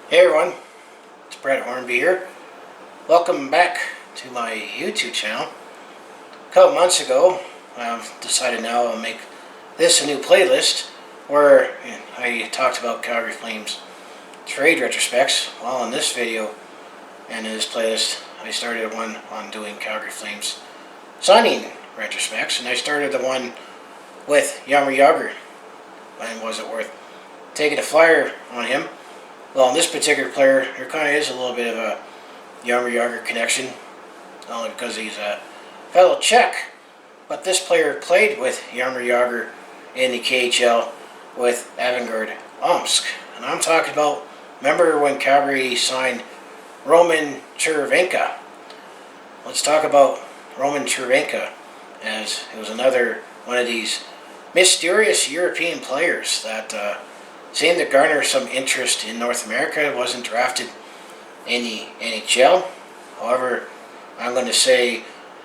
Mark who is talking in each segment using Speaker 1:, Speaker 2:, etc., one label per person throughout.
Speaker 1: Hey everyone, it's Brett Hornby here. Welcome back to my YouTube channel. A couple months ago, I've decided now I'll make this a new playlist where I talked about Calgary Flames trade retrospects. Well, in this video and in this playlist, I started one on doing Calgary Flames signing retrospects, and I started the one with Jarome Jagr. And was it worth taking a flyer on him? Well, in this particular player, there kind of is a little bit of a Jarome Jagr connection, not only because he's a fellow Czech, but this player played with Jarome Jagr in the KHL with Avangard Omsk. And I'm talking about, remember when Calgary signed Roman Cervenka? Let's talk about Roman Cervenka, as it was another one of these mysterious European players that seemed to garner some interest in North America. It wasn't drafted in the NHL. However, I'm going to say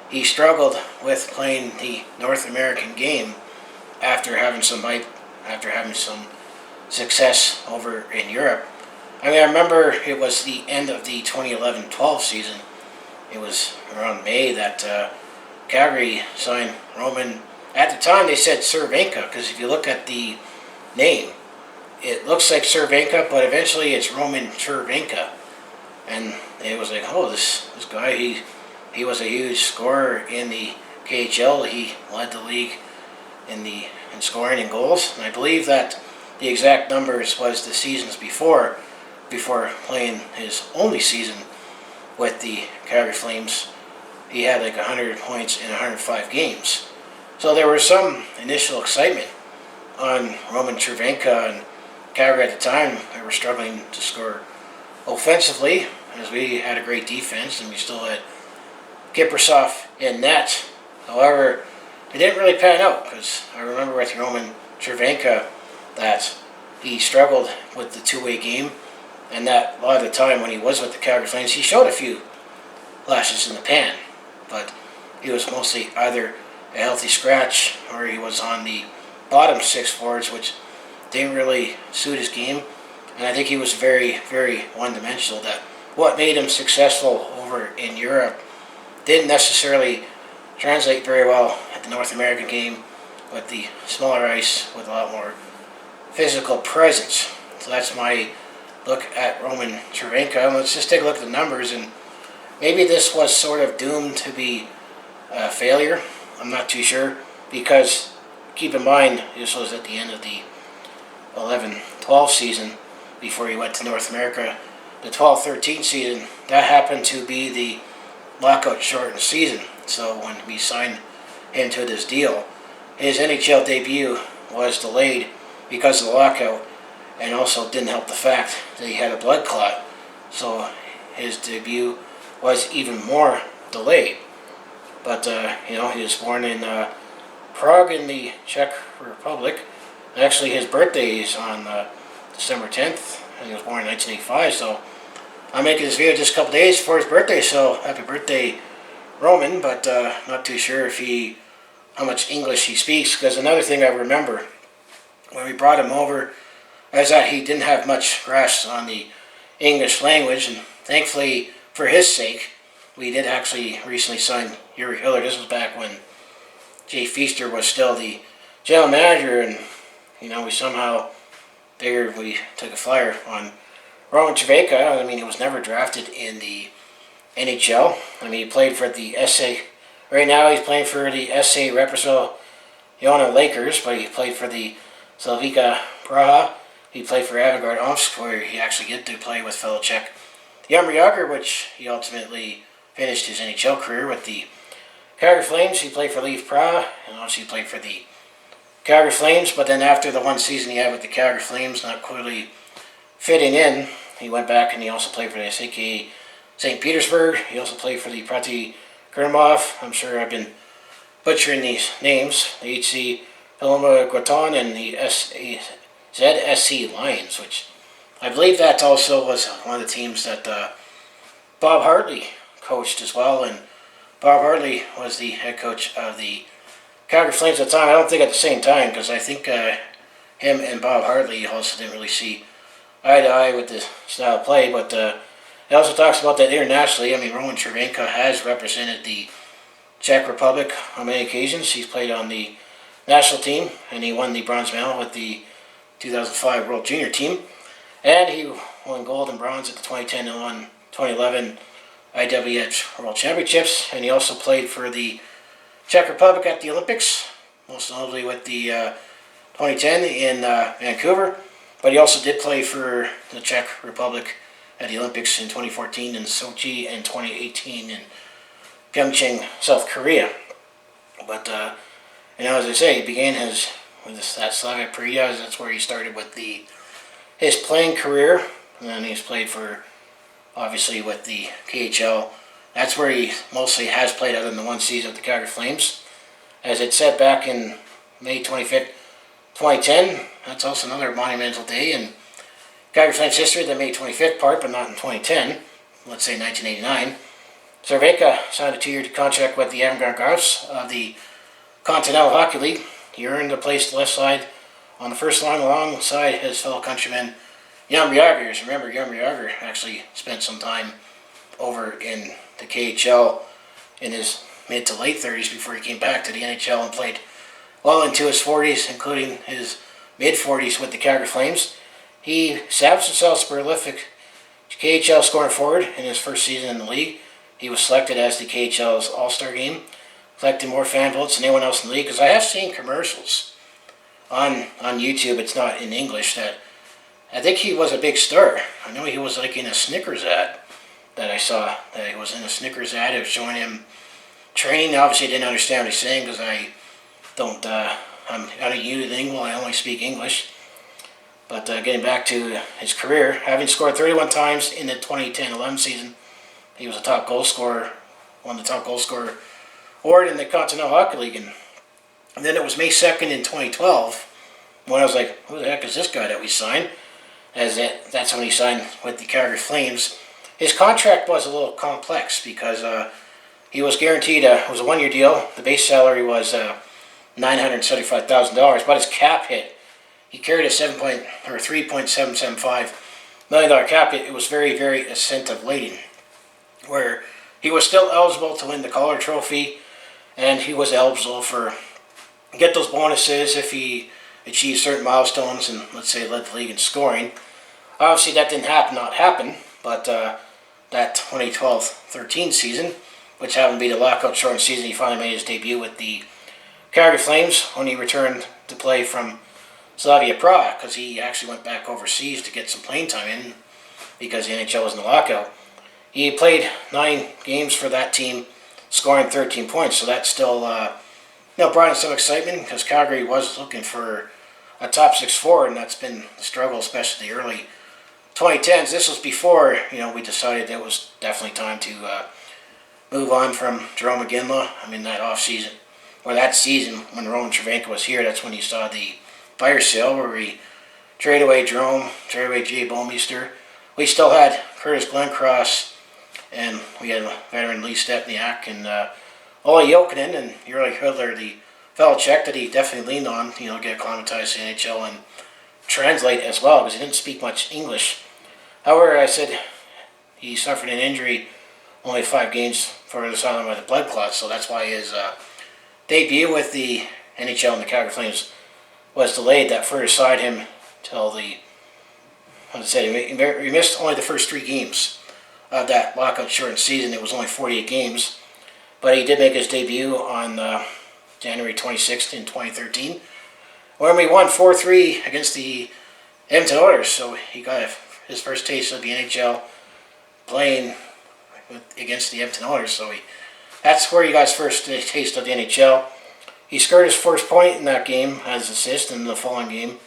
Speaker 1: he struggled with playing the North American game after having some hype, after having some success over in Europe. I remember it was the end of the 2011-12 season. It was around May that Calgary signed Roman. At the time they said Cervenka, because if you look at the name, it looks like Cervenka, but eventually it's Roman Cervenka. And it was like, oh, this guy, he was a huge scorer in the KHL. He led the league in scoring and goals. And I believe that the exact numbers was the seasons before playing his only season with the Calgary Flames. He had like 100 points in 105 games. So there was some initial excitement on Roman Cervenka, and Calgary at the time, they were struggling to score offensively, as we had a great defense and we still had Kiprusoff in net. However, it didn't really pan out, because I remember with Roman Cervenka that he struggled with the two-way game, and that a lot of the time when he was with the Calgary Flames, he showed a few flashes in the pan, but he was mostly either a healthy scratch or he was on the bottom six forwards, which didn't really suit his game. And I think he was very, very one-dimensional. That what made him successful over in Europe didn't necessarily translate very well at the North American game, with the smaller ice with a lot more physical presence. So that's my look at Roman Cervenka. Let's just take a look at the numbers, and maybe this was sort of doomed to be a failure. I'm not too sure, because keep in mind this was at the end of the 11-12 season before he went to North America. The 12-13 season, that happened to be the Lockout shortened season. So when we signed him to this deal, his NHL debut was delayed because of the lockout, and also didn't help the fact that he had a blood clot. So his debut was even more delayed. But he was born in Prague in the Czech Republic. Actually, his birthday is on December 10th, and he was born in 1985, so I'm making this video just a couple days before his birthday, so happy birthday, Roman. But not too sure how much English he speaks, because another thing I remember when we brought him over is that he didn't have much grasp on the English language, and thankfully, for his sake, we did actually recently sign Yuri Hiller. This was back when Jay Feaster was still the general manager, and we somehow figured we took a flyer on Roman Cervenka. He was never drafted in the NHL. He played for the SA. Right now, he's playing for the SA Representative Lakers, but he played for the Slavika Praha. He played for Avangard Omsk, where he actually get to play with fellow Czech Jarome Jagr, which he ultimately finished his NHL career with the Calgary Flames. He played for Leaf Praha, and also he played for the Calgary Flames, but then after the one season he had with the Calgary Flames not clearly fitting in, he went back and he also played for the SAK St. Petersburg. He also played for the Prati Kernamov. I'm sure I've been butchering these names. The HC Paloma Guaton and the ZSC Lions, which I believe that also was one of the teams that Bob Hartley coached as well, and Bob Hartley was the head coach of the Calgary Flames at the time. I don't think at the same time, because I think him and Bob Hartley also didn't really see eye to eye with the style of play, but it also talks about that internationally. I mean, Roman Cervenka has represented the Czech Republic on many occasions. He's played on the national team, and he won the bronze medal with the 2005 World Junior team. And he won gold and bronze at the 2010 and 2011 IIHF World Championships. And he also played for the Czech Republic at the Olympics, most notably with the 2010 in Vancouver. But he also did play for the Czech Republic at the Olympics in 2014 in Sochi and 2018 in Pyeongchang, South Korea. But as I say, he began with that Slavia Praha. That's where he started with his playing career, and then he's played for, obviously, with the KHL. That's where he mostly has played, other than the one season with the Calgary Flames. As it said back in May 25th, 2010, that's also another monumental day in Calgary Flames history, the May 25th part, but not in 2010, let's say 1989. Cervenka signed a 2-year contract with the Avant Gardes of the Continental Hockey League. He earned a place to the left side on the first line alongside his fellow countryman Jarome. Remember, Jarome actually spent some time over in the KHL in his mid to late 30s before he came back to the NHL and played well into his 40s, including his mid 40s with the Calgary Flames. He established himself as a prolific KHL scoring forward in his first season in the league. He was selected as the KHL's All-Star Game, collecting more fan votes than anyone else in the league. Because I have seen commercials on YouTube, it's not in English, that I think he was a big star. I know he was like in a Snickers ad that I saw. That he was in a Snickers ad. It was showing him training. Obviously, I didn't understand what he's saying because I'm not a unilingual. I only speak English. But getting back to his career, having scored 31 times in the 2010-11 season, he was a top goal scorer, won the top goal scorer award in the Continental Hockey League. And then it was May 2nd in 2012 when I was like, who the heck is this guy that we signed? That's when he signed with the Calgary Flames. His contract was a little complex because he was guaranteed it was a 1-year deal. The base salary was $975,000, but his cap hit. He carried a $3.775 million cap hit. It was very, very incentive laden, where he was still eligible to win the Calder Trophy, and he was eligible for get those bonuses if he achieved certain milestones and, let's say, led the league in scoring. Obviously, that didn't happen, but that 2012-13 season, which happened to be the lockout shortened season, he finally made his debut with the Calgary Flames when he returned to play from Slavia Praha, because he actually went back overseas to get some playing time in because the NHL was in the lockout. He played 9 games for that team, scoring 13 points, so that still brought in some excitement because Calgary was looking for a top 6 forward, and that's been the struggle, especially the early 2010s. This was before we decided it was definitely time to move on from Jarome Iginla. I mean, that off-season, or that season when Roman Cervenka was here, that's when you saw the fire sale where we traded away Jarome, traded away Bouwmeester. We still had Curtis Glencross, and we had veteran Lee Stepniak and Olli Jokinen, and Jurli Hudler, the fellow Czech that he definitely leaned on, get acclimatized to the NHL and translate as well, because he didn't speak much English. However, I said he suffered an injury, only 5 games for the asylum with a blood clot, so that's why his debut with the NHL and the Calgary Flames was delayed. That further side him till he missed only the first 3 games of that lockout shortened season. It was only 48 games, but he did make his debut on January 26th in 2013 when we won 4-3 against the Edmonton Oilers. So he got his first taste of the NHL playing against the Edmonton Oilers. So that's where he got his first taste of the NHL. He scored his first point in that game as an assist in the following game.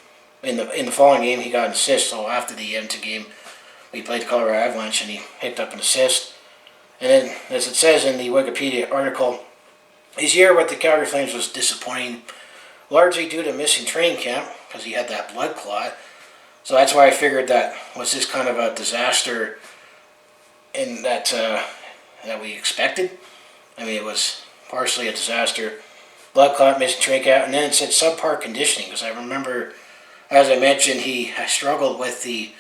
Speaker 1: In the following game, he got an assist. So after the Edmonton game, we played the Colorado Avalanche, and he picked up an assist. And then, as it says in the Wikipedia article, his year with the Calgary Flames was disappointing, largely due to missing training camp because he had that blood clot. So that's why I figured that was this kind of a disaster in that we expected. I mean, it was partially a disaster. Blood clot, missing training camp, and then it said subpar conditioning, because I remember, as I mentioned, he struggled with the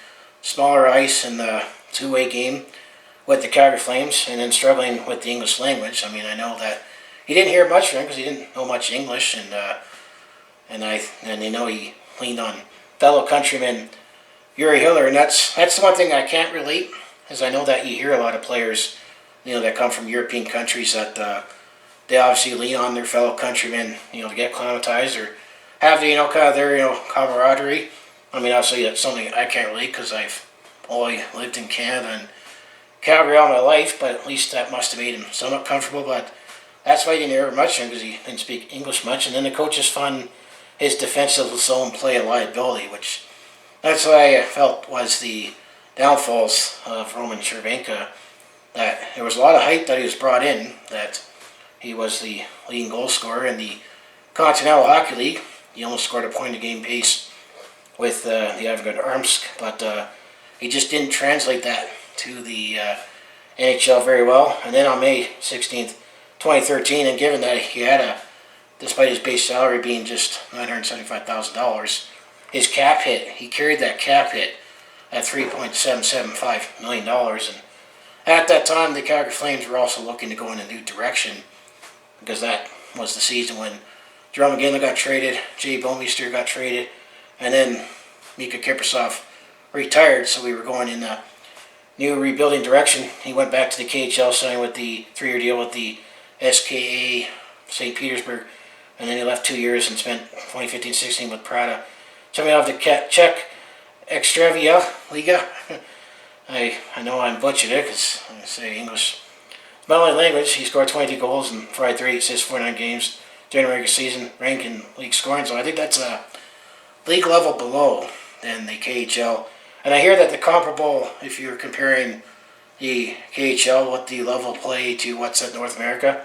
Speaker 1: smaller ice in the two-way game with the Calgary Flames, and then struggling with the English language. I mean, I know that he didn't hear much from him because he didn't know much English, and you know he leaned on fellow countryman Yuri Hiller, and that's the one thing I can't relate, is I know that you hear a lot of players, you know, that come from European countries that they obviously lean on their fellow countrymen, you know, to get acclimatized or have the, you know, kind of their, you know, camaraderie. I mean, obviously that's something I can't relate because I've only lived in Canada and Calgary all my life, but at least that must have made him somewhat comfortable. But that's why he didn't hear much because he didn't speak English much. And then the coaches found his defensive zone play a liability, which that's what I felt was the downfalls of Roman Cervenka. That there was a lot of hype that he was brought in, that he was the leading goal scorer in the Continental Hockey League. He almost scored a point-a-game pace with the Avangard Omsk, but he just didn't translate that to the NHL very well. And then on May 16th, 2013, and given that he had despite his base salary being just $975,000, his cap hit, he carried that cap hit at $3.775 million. And at that time, the Calgary Flames were also looking to go in a new direction, because that was the season when Jarome Iginla got traded, Bouwmeester got traded, and then Miikka Kiprusoff retired, so we were going in a new rebuilding direction. He went back to the KHL, signed with the 3-year deal with the SKA St. Petersburg, and then he left 2 years and spent 2015-16 with Prada. Coming off the Czech Extravia Liga. I know I'm butchered it because I say English. It's my only language. He scored 22 goals and provided 38 assists, 49 games during the regular season, rank in league scoring. So I think that's a league level below than the KHL. And I hear that the comparable, if you're comparing the KHL with the level of play to what's at North America,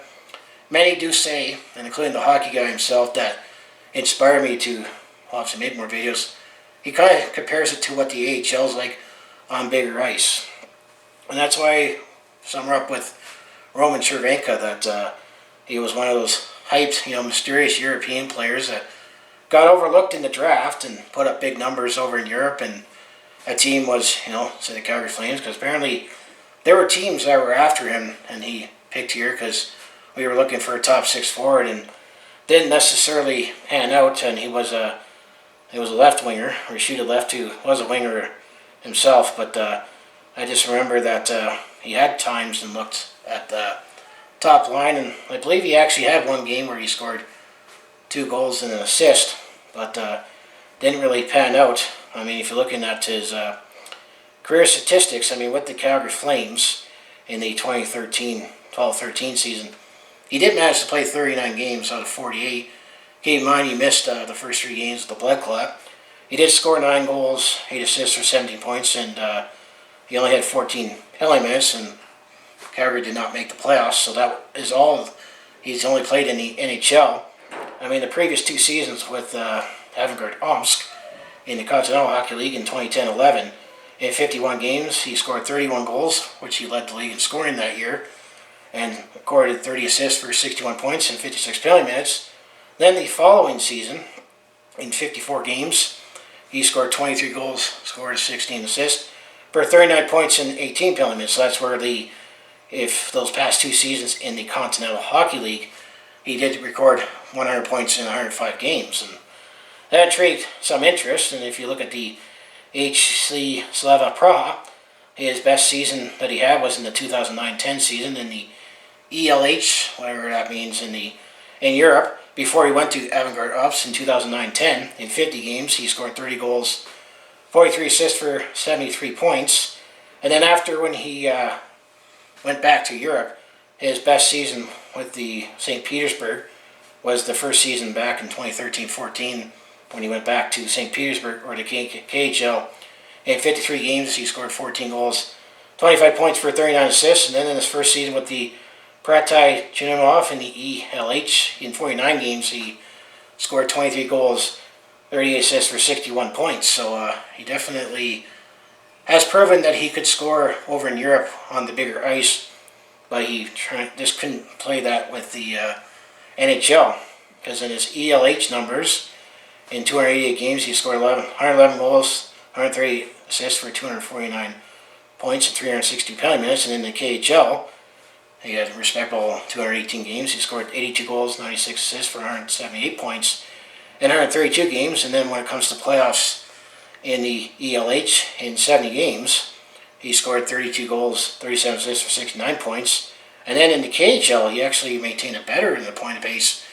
Speaker 1: many do say, and including the hockey guy himself, that inspired me to obviously make more videos. He kind of compares it to what the AHL is like on bigger ice. And that's why I sum up with Roman Cervenka, that he was one of those hyped, you know, mysterious European players that got overlooked in the draft and put up big numbers over in Europe. And a team was, you know, say the Calgary Flames, because apparently there were teams that were after him, and he picked here because we were looking for a top 6 forward, and didn't necessarily pan out. And he was a left winger, or he shooted left, who was a winger himself. But I just remember that he had times and looked at the top line, and I believe he actually had one game where he scored 2 goals and an assist, but didn't really pan out. I mean, if you're looking at his career statistics, I mean, with the Calgary Flames in the 12-13 season, he did manage to play 39 games out of 48. Keep in mind, he missed the first 3 games with the blood clot. He did score 9 goals, 8 assists for 17 points, and he only had 14 penalty minutes, and Calgary did not make the playoffs, so that is all he's only played in the NHL. I mean, the previous 2 seasons with Avangard Omsk in the Continental Hockey League in 2010-11, in 51 games, he scored 31 goals, which he led the league in scoring that year, and recorded 30 assists for 61 points and 56 penalty minutes. Then the following season, in 54 games, he scored 23 goals, scored 16 assists for 39 points and 18 penalty minutes. So that's where if those past 2 seasons in the Continental Hockey League, he did record 100 points in 105 games. And that intrigued some interest. And if you look at the HC Slava Praha, his best season that he had was in the 2009-10 season in the ELH, whatever that means, in Europe, before he went to Avangard Omsk in 2009-10. In 50 games, he scored 30 goals, 43 assists for 73 points. And then after, when he went back to Europe, his best season with the St. Petersburg was the first season back in 2013-14, when he went back to St. Petersburg, or the KHL. In 53 games, he scored 14 goals, 25 points for 39 assists. And then in his first season with the Pratai Chunimov in the ELH, in 49 games, he scored 23 goals, 38 assists for 61 points. So he definitely has proven that he could score over in Europe on the bigger ice, but he just couldn't play that with the NHL, because in his ELH numbers, in 288 games, he scored 111 goals, 130 assists for 249 points and 360 penalty minutes. And in the KHL, he had a respectable 218 games. He scored 82 goals, 96 assists for 178 points in 132 games. And then when it comes to playoffs in the ELH in 70 games, he scored 32 goals, 37 assists for 69 points. And then in the KHL, he actually maintained it better in the point base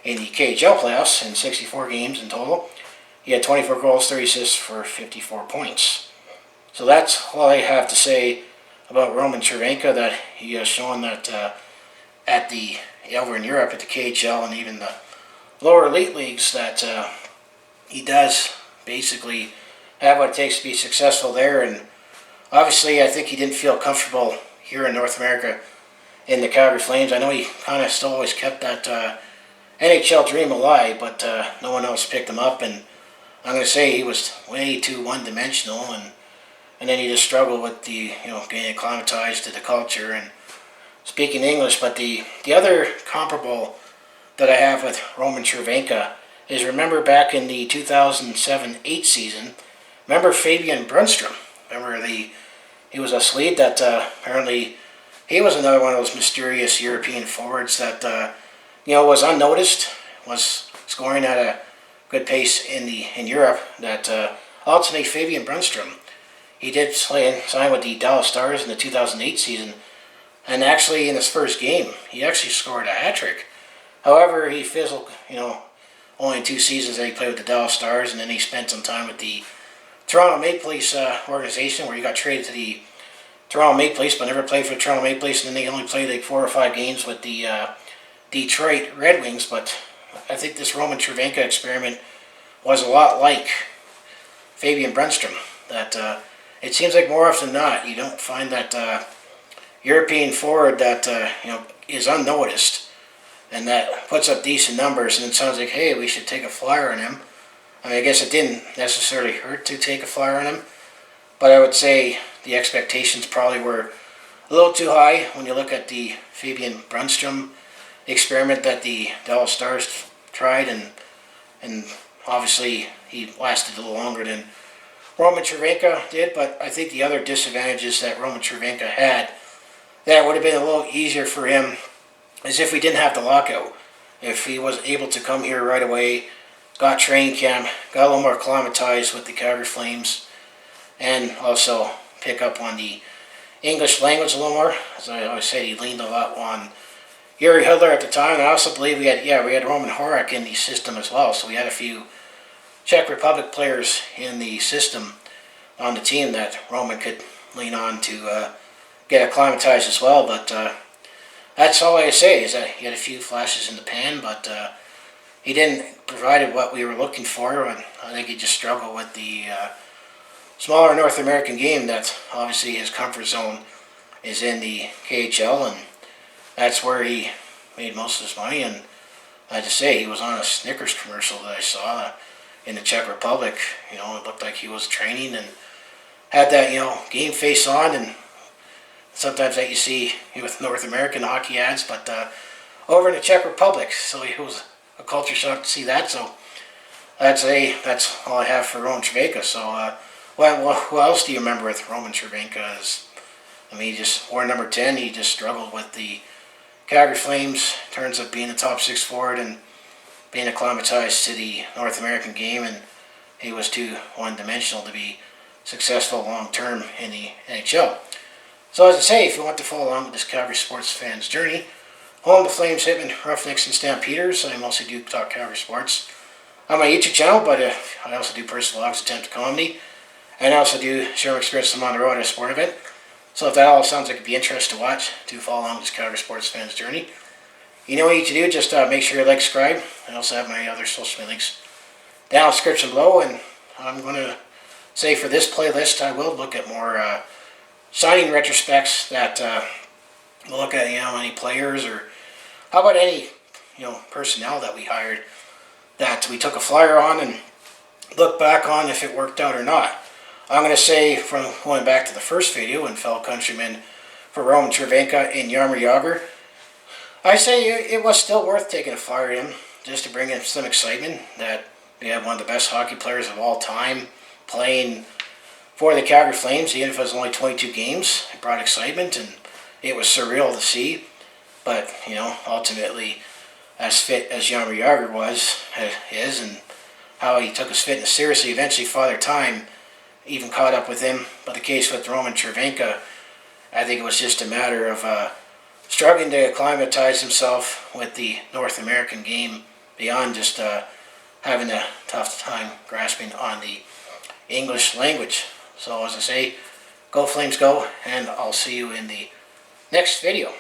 Speaker 1: in the KHL playoffs in 64 games in total. He had 24 goals, 30 assists for 54 points. So that's all I have to say about Roman Cervenka, that he has shown that over in Europe at the KHL and even the lower elite leagues that he does basically have what it takes to be successful there. And obviously I think he didn't feel comfortable here in North America in the Calgary Flames. I know he kind of still always kept that NHL dream alive, but no one else picked him up, and I'm going to say he was way too one-dimensional, and then he just struggled with the getting acclimatized to the culture and speaking English. But the other comparable that I have with Roman Cervenka is, remember back in the 2007-8 season, remember Fabian Brunstrom? Remember he was a Swede that apparently he was another one of those mysterious European forwards that was unnoticed, was scoring at a good pace in Europe. That ultimately Fabian Brunstrom, he did sign with the Dallas Stars in the 2008 season, and actually in his first game he actually scored a hat trick. However, he fizzled. Only 2 seasons that he played with the Dallas Stars, and then he spent some time with the Toronto Maple Leafs organization, where he got traded to the Toronto Maple Leafs, but never played for the Toronto Maple Leafs, and then he only played like 4 or 5 games with the Detroit Red Wings. But I think this Roman Cervenka experiment was a lot like Fabian Brunstrom. That it seems like more often than not, you don't find that European forward that is unnoticed and that puts up decent numbers, and it sounds like, hey, we should take a flyer on him. I mean, I guess it didn't necessarily hurt to take a flyer on him, but I would say the expectations probably were a little too high when you look at the Fabian Brunstrom experiment that the Dallas Stars tried, and obviously he lasted a little longer than Roman Cervenka did. But I think the other disadvantages that Roman Cervenka had that would have been a little easier for him is if we didn't have the lockout. If he was able to come here right away, got training camp, got a little more acclimatized with the Calgary Flames, and also pick up on the English language a little more. As I always said, he leaned a lot on Yuri Hudler at the time, and I also believe we had Roman Horak in the system as well, so we had a few Czech Republic players in the system on the team that Roman could lean on to get acclimatized as well. But that's all I say, is that he had a few flashes in the pan, but he didn't provide what we were looking for, and I think he just struggled with the smaller North American game. That obviously his comfort zone is in the KHL, and that's where he made most of his money. And I just say, he was on a Snickers commercial that I saw in the Czech Republic. It looked like he was training and had that game face on, and sometimes that you see with North American hockey ads, but over in the Czech Republic. So it was a culture shock to see that. So that's all I have for Roman Cervenka. So who else do you remember with Roman Cervenka? He just wore number 10. He just struggled with the Calgary Flames, turns up being a top 6 forward and being acclimatized to the North American game, and he was too one-dimensional to be successful long-term in the NHL. So as I say, if you want to follow along with this Calgary sports fan's journey, home to Flames, Hitmen, Roughnecks, and Stampeders, I mostly do talk Calgary sports on my YouTube channel, but I also do personal vlogs, attempt comedy, and I also do share my experience on the road at a sport event. So if that all sounds like it'd be interesting to watch, do follow along with this Calgary sports fan's journey. You know what you need to do, just make sure you like, subscribe. I also have my other social media links down in the description below, and I'm going to say for this playlist, I will look at more signing retrospects that will look at any players, or how about any personnel that we hired that we took a flyer on and look back on if it worked out or not. I'm going to say, from going back to the first video and fellow countrymen for Roman Cervenka and Jaromir Jagr, I say it was still worth taking a flyer in just to bring in some excitement that we have one of the best hockey players of all time playing for the Calgary Flames, even if it was only 22 games, it brought excitement and it was surreal to see. But, you know, ultimately, as fit as Jarome is, and how he took his fitness seriously, eventually Father Time even caught up with him. But the case with Roman Cervenka, I think it was just a matter of struggling to acclimatize himself with the North American game beyond just having a tough time grasping on the English language. So as I say, go Flames go, and I'll see you in the next video.